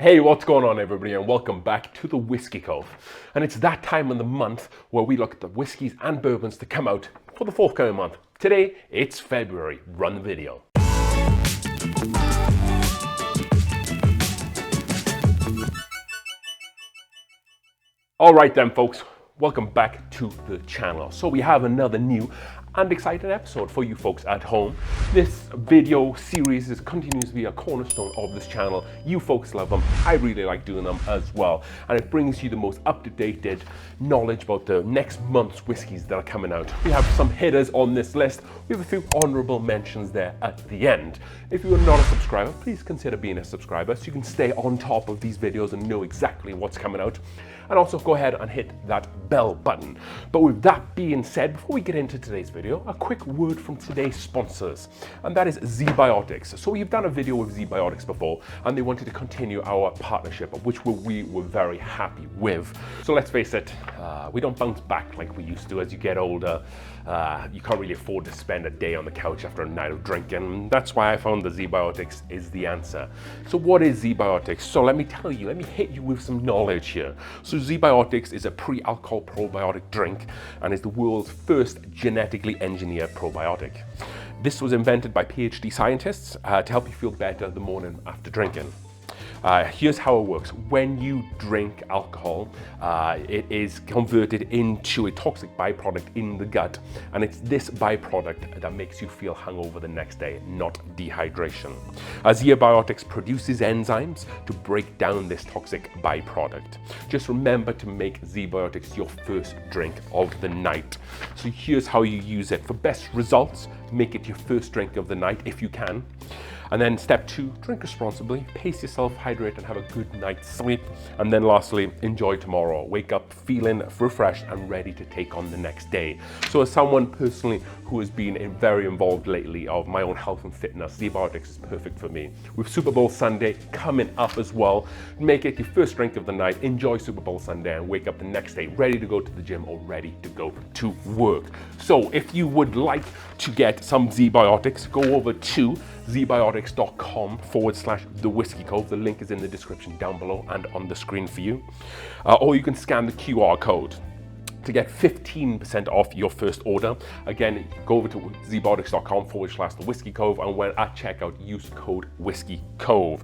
Hey, what's going on everybody, and welcome back to the Whiskey Cove. And it's that time of the month where we look at the whiskeys and bourbons to come out for the forthcoming month. Today, it's February. Run the video. All right then, folks. Welcome back to the channel. So we have another new and exciting episode for you folks at home. This video series continues to be a cornerstone of this channel. You folks love them. I really like doing them as well. And it brings you the most up-to-date knowledge about the next month's whiskies that are coming out. We have some hitters on this list. We have a few honorable mentions there at the end. If you are not a subscriber, please consider being a subscriber so you can stay on top of these videos and know exactly what's coming out. And also go ahead and hit that bell button. But with that being said, before we get into today's video, a quick word from today's sponsors, and that is ZBiotics. So we've done a video with ZBiotics before, and they wanted to continue our partnership, which we were very happy with. So let's face it, we don't bounce back like we used to as you get older. You can't really afford to spend a day on the couch after a night of drinking. That's why I found the ZBiotics is the answer. So what is ZBiotics? So let me tell you, let me hit you with some knowledge here. So ZBiotics is a pre-alcohol probiotic drink and is the world's first genetically engineered probiotic. This was invented by PhD scientists to help you feel better the morning after drinking. Here's how it works. When you drink alcohol, it is converted into a toxic byproduct in the gut, and it's this byproduct that makes you feel hungover the next day, not dehydration. ZBiotics produces enzymes to break down this toxic byproduct. Just remember to make ZBiotics your first drink of the night. So here's how you use it. For best results, make it your first drink of the night if you can. And then step 2, drink responsibly, pace yourself, hydrate, and have a good night's sleep. And then lastly, enjoy tomorrow. Wake up feeling refreshed and ready to take on the next day. So as someone personally who has been very involved lately of my own health and fitness, ZBiotics is perfect for me. With Super Bowl Sunday coming up as well, make it your first drink of the night, enjoy Super Bowl Sunday, and wake up the next day ready to go to the gym or ready to go to work. So if you would like to get some ZBiotics, go over to zbiotics.com/TheWhiskeyCove. The link is in the description down below and on the screen for you. Or you can scan the QR code to get 15% off your first order. Again, go over to zbiotics.com/TheWhiskeyCove, and when at checkout, use code WhiskeyCove.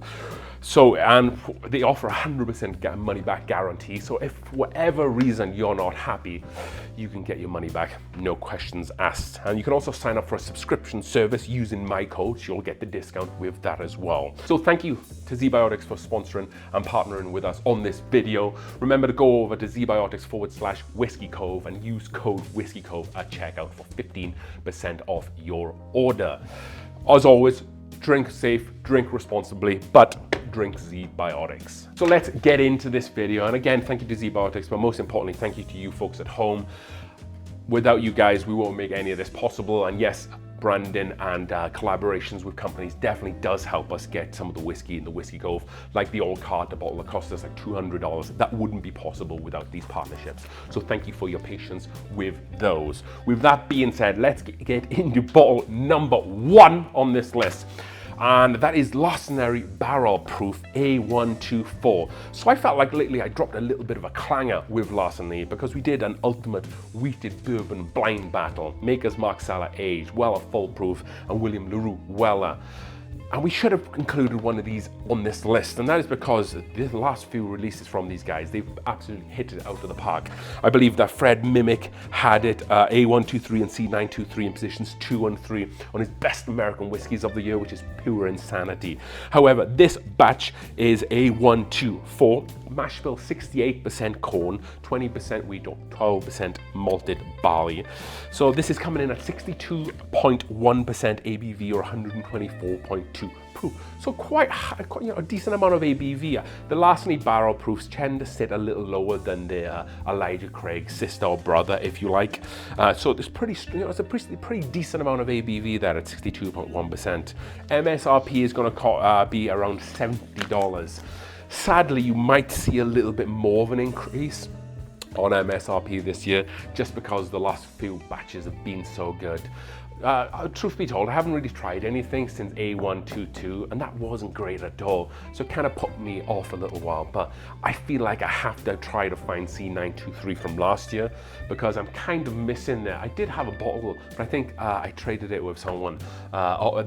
So, and they offer 100% money back guarantee. So if for whatever reason you're not happy, you can get your money back, no questions asked. And you can also sign up for a subscription service using my code. So you'll get the discount with that as well. So thank you to ZBiotics for sponsoring and partnering with us on this video. Remember to go over to zbiotics/WhiskeyCove and use code WhiskeyCove at checkout for 15% off your order. As always, drink safe, drink responsibly, but drink ZBiotics. So let's get into this video. And again, thank you to ZBiotics, but most importantly, thank you to you folks at home. Without you guys, we won't make any of this possible. And yes, branding and collaborations with companies definitely does help us get some of the whiskey in the Whiskey Cove, like the old Carter bottle that cost us like $200. That wouldn't be possible without these partnerships. So thank you for your patience with those. With that being said, let's get into bottle number 1 on this list. And that is Larcenary Barrel Proof A124. So I felt like lately I dropped a little bit of a clanger with Larcenary because we did an ultimate wheated bourbon blind battle. Makers Mark Sala Age, Weller Full Proof, and William LaRue Weller. And we should have included one of these on this list, and that is because the last few releases from these guys, they've absolutely hit it out of the park. I believe that Fred Mimic had it A123 and C923 in positions 2 and 3 on his best American whiskies of the year, which is pure insanity. However, this batch is A124, mash bill 68% corn, 20% wheat, or 12% malted barley. So this is coming in at 62.1% ABV or 124.2 proof. So quite high, a decent amount of ABV. The Larcenary barrel proofs tend to sit a little lower than the Elijah Craig sister or brother, if you like. So it's it's a pretty decent amount of ABV there at 62.1%. MSRP is going to be around $70. Sadly, you might see a little bit more of an increase on MSRP this year, just because the last few batches have been so good. Truth be told, I haven't really tried anything since A122, and that wasn't great at all. So it kind of put me off a little while, but I feel like I have to try to find C923 from last year because I'm kind of missing there. I did have a bottle, but I think I traded it with someone.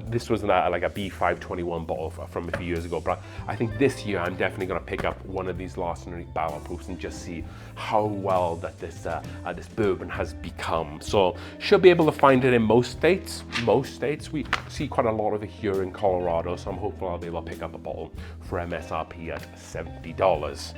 This was like a B521 bottle from a few years ago, but I think this year I'm definitely going to pick up one of these Larceny barrel proofs and just see how well that this bourbon has become. So should be able to find it in most states. We see quite a lot of it here in Colorado, so I'm hopeful I'll be able to pick up a bottle for MSRP at $70.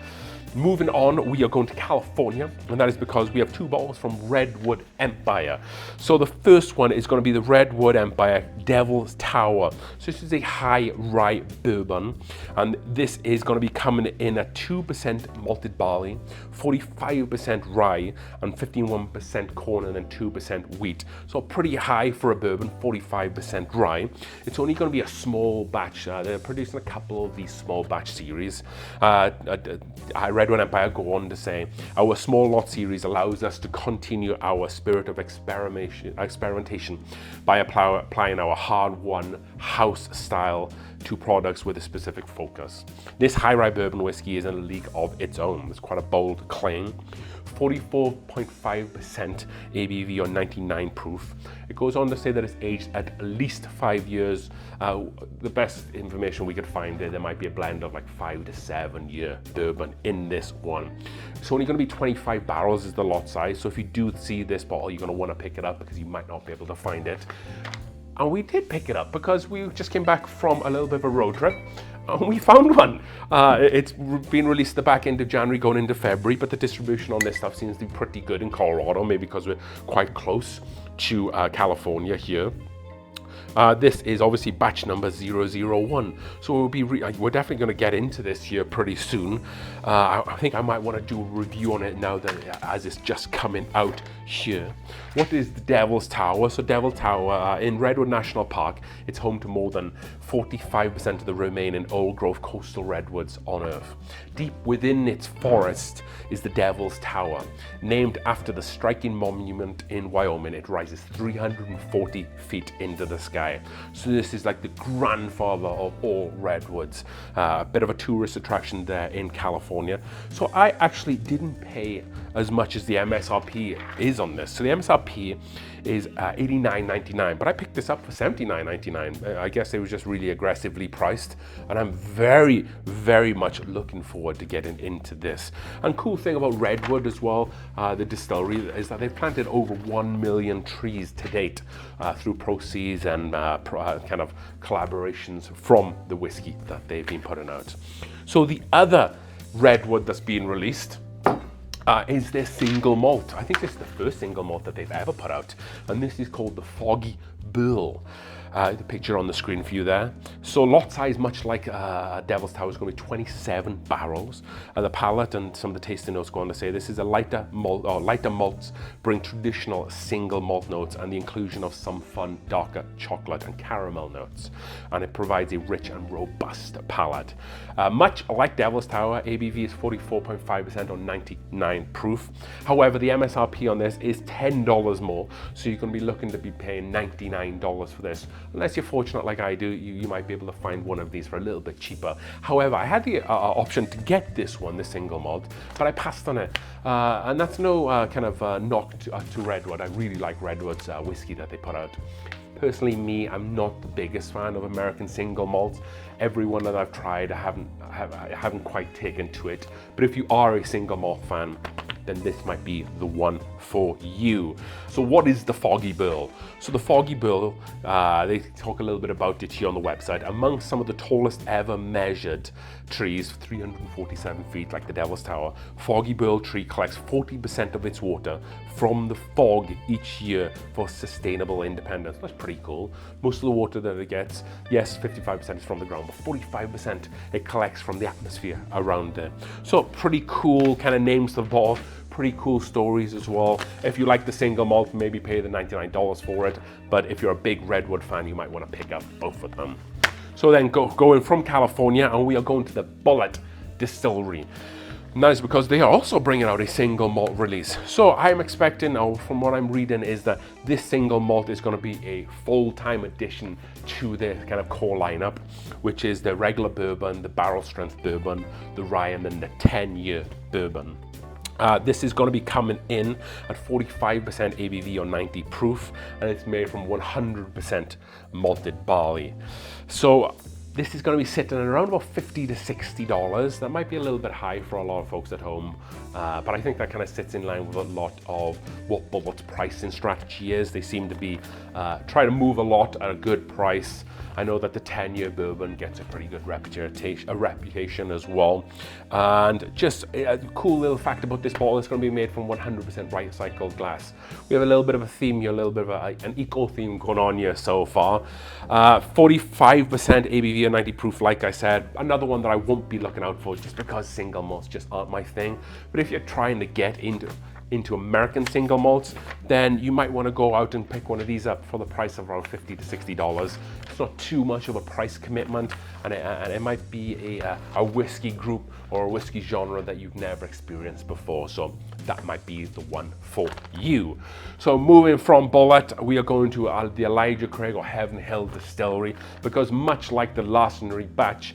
Moving on, we are going to California, and that is because we have two bottles from Redwood Empire. So the first one is going to be the Redwood Empire Devil's Tower. So this is a high rye bourbon, and this is going to be coming in at 2% malted barley, 45% rye, and 51% corn, and then 2% wheat. So pretty high for a bourbon, 45% rye. It's only going to be a small batch. They're producing a couple of these small batch series. Redwood Empire go on to say, our small lot series allows us to continue our spirit of experimentation by applying our hard-won house style to products with a specific focus. This high rye bourbon whiskey is in a league of its own. It's quite a bold claim. 44.5% ABV or 99 proof. It goes on to say that it's aged at least 5 years. The best information we could find there might be a blend of like 5 to 7 year bourbon in this one. It's only going to be 25 barrels is the lot size. So if you do see this bottle, you're going to want to pick it up because you might not be able to find it. And we did pick it up because we just came back from a little bit of a road trip. And we found one. It's been released the back end of January, going into February, but the distribution on this stuff seems to be pretty good in Colorado, maybe because we're quite close to California here. This is obviously batch number 001, so we're definitely going to get into this here pretty soon. I think I might want to do a review on it now that as it's just coming out here. What is the Devil's Tower? So Devil's Tower in Redwood National Park, it's home to more than 45% of the remaining old growth coastal redwoods on Earth. Deep within its forest is the Devil's Tower. Named after the striking monument in Wyoming, it rises 340 feet into the sky. So this is like the grandfather of all redwoods. A bit of a tourist attraction there in California. So I actually didn't pay as much as the MSRP is on this. So the MSRP is $89.99, but I picked this up for $79.99. I guess it was just really aggressively priced, and I'm very, very much looking forward to getting into this. And cool thing about Redwood as well, the distillery, is that they've planted over 1 million trees to date through proceeds and kind of collaborations from the whiskey that they've been putting out. So the other Redwood that's being released is their single malt. I think this is the first single malt that they've ever put out, and this is called the Foggy Bull. The picture on the screen for you there. So lot size, much like Devil's Tower, is going to be 27 barrels. The palate and some of the tasting notes go on to say this is a lighter malt, or lighter malts bring traditional single malt notes and the inclusion of some fun darker chocolate and caramel notes, and it provides a rich and robust palate. Much like Devil's Tower, ABV is 44.5% or 99 proof. However, the MSRP on this is $10 more, so you're going to be looking to be paying $99 for this. Unless you're fortunate like I do, you might be able to find one of these for a little bit cheaper. However, I had the option to get this one, the single malt, but I passed on it. And that's no kind of knock to Redwood. I really like Redwood's whiskey that they put out. Personally, I'm not the biggest fan of American single malts. Every one that I've tried, I haven't quite taken to it. But if you are a single malt fan, then this might be the one for you. So what is the Foggy Bull? So the Foggy Bull, they talk a little bit about it here on the website. Among some of the tallest ever measured trees, 347 feet like the Devil's Tower, Foggy Bull tree collects 40% of its water from the fog each year for sustainable independence. That's pretty cool. Most of the water that it gets, yes, 55% is from the ground, but 45% it collects from the atmosphere around it. So pretty cool kind of names to the bottle. Pretty cool stories as well. If you like the single malt, maybe pay the $99 for it. But if you're a big Redwood fan, you might want to pick up both of them. So then going from California, and we are going to the Bulleit Distillery. And that is because they are also bringing out a single malt release. So I'm expecting, or from what I'm reading, is that this single malt is going to be a full-time addition to their kind of core lineup, which is the regular bourbon, the barrel strength bourbon, the rye, and then the 10-year bourbon. This is going to be coming in at 45% ABV or 90 proof, and it's made from 100% malted barley. So this is going to be sitting at around about $50 to $60. That might be a little bit high for a lot of folks at home, but I think that kind of sits in line with a lot of what Bullwhat's pricing strategy is. They seem to be trying to move a lot at a good price. I know that the 10-year bourbon gets a pretty good reputation as well. And just a cool little fact about this bottle, it's going to be made from 100% recycled glass. We have a little bit of a theme here, a little bit of an eco theme going on here so far. 45% ABV and 90 proof, like I said. Another one that I won't be looking out for just because single malts just aren't my thing. But if you're trying to get into American single malts, then you might want to go out and pick one of these up for the price of around $50 to $60. It's not too much of a price commitment, and it might be a whiskey group or a whiskey genre that you've never experienced before, so that might be the one for you. So moving from Bulleit, we are going to the Elijah Craig or Heaven Hill Distillery, because much like the Larcenary batch,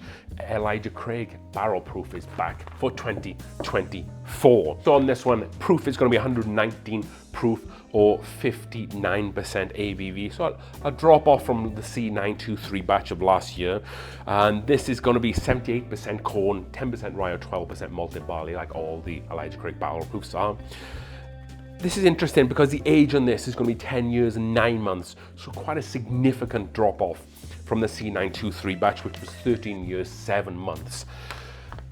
Elijah Craig barrel proof is back for 2024. So on this one, proof is going to be 119 proof or 59% ABV. So a drop off from the C923 batch of last year. And this is going to be 78% corn, 10% rye or 12% malted barley, like all the Elijah Craig barrel proofs are. This is interesting because the age on this is going to be 10 years and 9 months. So quite a significant drop off from the C923 batch, which was 13 years, 7 months.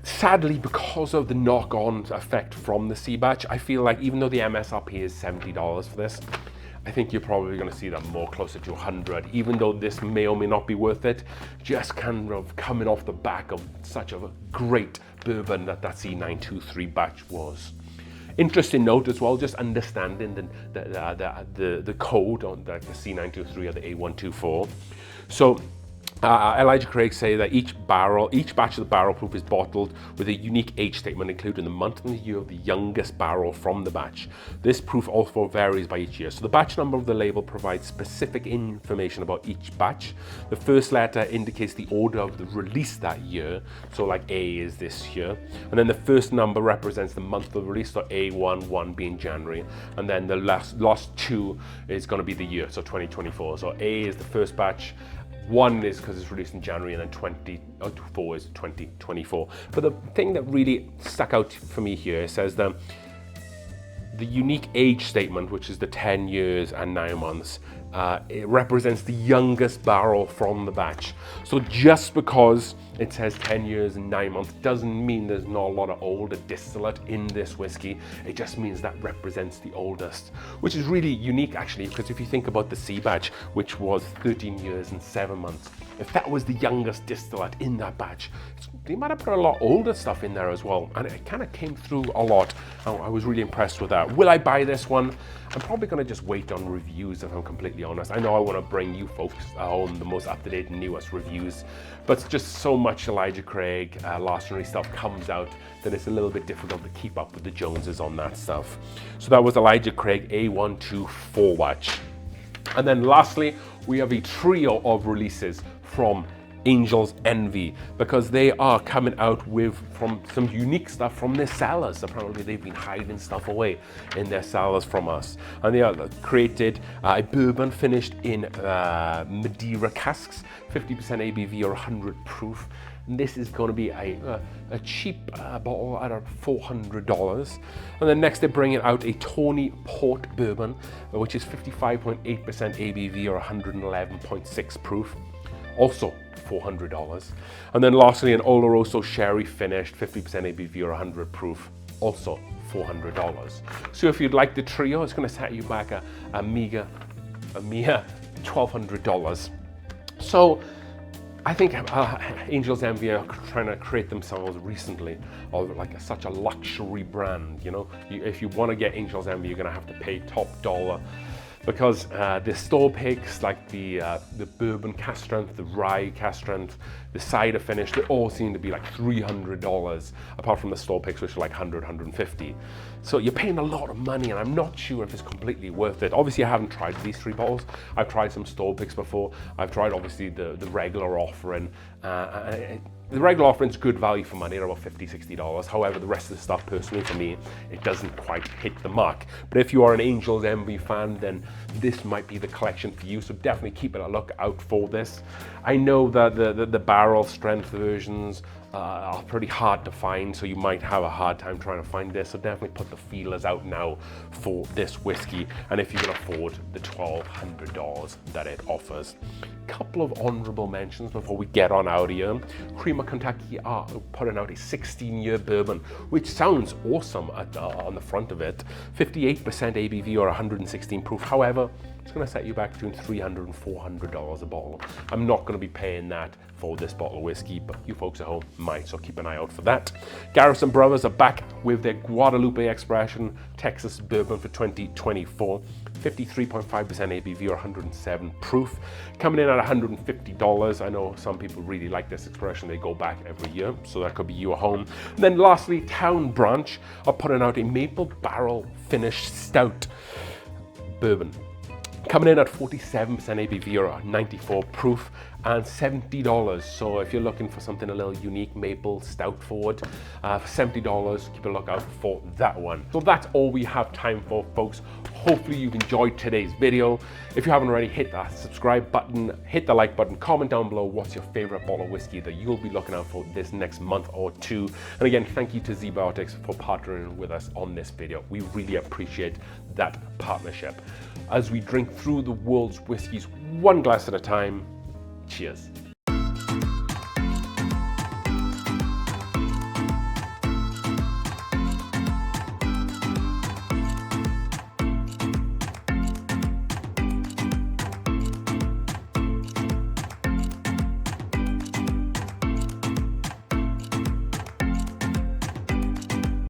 Sadly, because of the knock-on effect from the C batch, I feel like even though the MSRP is $70 for this, I think you're probably going to see that more closer to 100, even though this may or may not be worth it, just kind of coming off the back of such a great bourbon that C923 batch was. Interesting note as well, just understanding the code on the C923 or the A124. So Elijah Craig say that each batch of the barrel proof is bottled with a unique age statement, including the month and the year of the youngest barrel from the batch. This proof also varies by each year. So the batch number of the label provides specific information about each batch. The first letter indicates the order of the release that year. So like A is this year. And then the first number represents the month of release, so A1, 1 being January. And then the last two is going to be the year, so 2024. So A is the first batch. 1 is because it's released in January, and then 24 is 2024. But the thing that really stuck out for me here, it says that the unique age statement, which is the 10 years and 9 months, it represents the youngest barrel from the batch. So just because it says 10 years and 9 months doesn't mean there's not a lot of older distillate in this whiskey. It just means that represents the oldest, which is really unique actually, because if you think about the C batch, which was 13 years and 7 months, if that was the youngest distillate in that batch, they might have put a lot older stuff in there as well, and it kind of came through a lot. I was really impressed with that. Will I buy this one? I'm probably going to just wait on reviews, if I'm completely honest. I know I want to bring you folks at home the most up-to-date and newest reviews, but it's just so much Elijah Craig, Larcenary stuff comes out that it's a little bit difficult to keep up with the Joneses on that stuff. So that was Elijah Craig A124 batch. And then lastly, we have a trio of releases from Angel's Envy, because they are coming out with some unique stuff from their cellars. Apparently they've been hiding stuff away in their cellars from us, and they are created a bourbon finished in Madeira casks, 50% ABV or 100 proof. And this is going to be a cheap bottle at $400. And then next they're bringing out a Tawny Port bourbon, which is 55.8% ABV or 111.6 proof, also $400. And then lastly, an Oloroso sherry finished, 50% ABV or 100 proof, also $400. So if you'd like the trio, it's going to set you back a mere $1,200. So I think Angel's Envy are trying to create themselves recently of like such a luxury brand. You know, if you want to get Angel's Envy, you're going to have to pay top dollar because the store picks like the bourbon cast strength, the rye cast strength, the cider finish, they all seem to be like $300, apart from the store picks, which are like 100, 150. So you're paying a lot of money, and I'm not sure if it's completely worth it. Obviously, I haven't tried these 3 bottles. I've tried some store picks before. I've tried obviously the regular offering. The regular offering is good value for money, about $50, $60. However, the rest of the stuff, personally for me, it doesn't quite hit the mark. But if you are an Angel's Envy fan, then this might be the collection for you. So definitely keep a look out for this. I know that the barrel strength versions are pretty hard to find, so you might have a hard time trying to find this. So definitely put the feelers out now for this whiskey, and if you can afford the $1,200 that it offers. Couple of honorable mentions before we get on out of here. Creamer Kentucky are putting out a 16-year bourbon, which sounds awesome on the front of it. 58% ABV or 116 proof. However, it's going to set you back between $300 and $400 a bottle. I'm not going to be paying that for this bottle of whiskey, but you folks at home might, so keep an eye out for that. Garrison Brothers are back with their Guadalupe Expression Texas Bourbon for 2024. 53.5% ABV or 107 proof, coming in at $150. I know some people really like this expression. They go back every year, so that could be you at home. And then lastly, Town Branch are putting out a maple barrel finished stout bourbon, coming in at 47% ABV or 94 proof and $70. So if you're looking for something a little unique, maple stout forward, for $70, keep a lookout for that one. So that's all we have time for, folks. Hopefully you've enjoyed today's video. If you haven't already, hit that subscribe button, hit the like button, comment down below what's your favorite bottle of whiskey that you'll be looking out for this next month or 2. And again, thank you to ZBiotics for partnering with us on this video. We really appreciate that partnership. As we drink through the world's whiskeys, one glass at a time, cheers.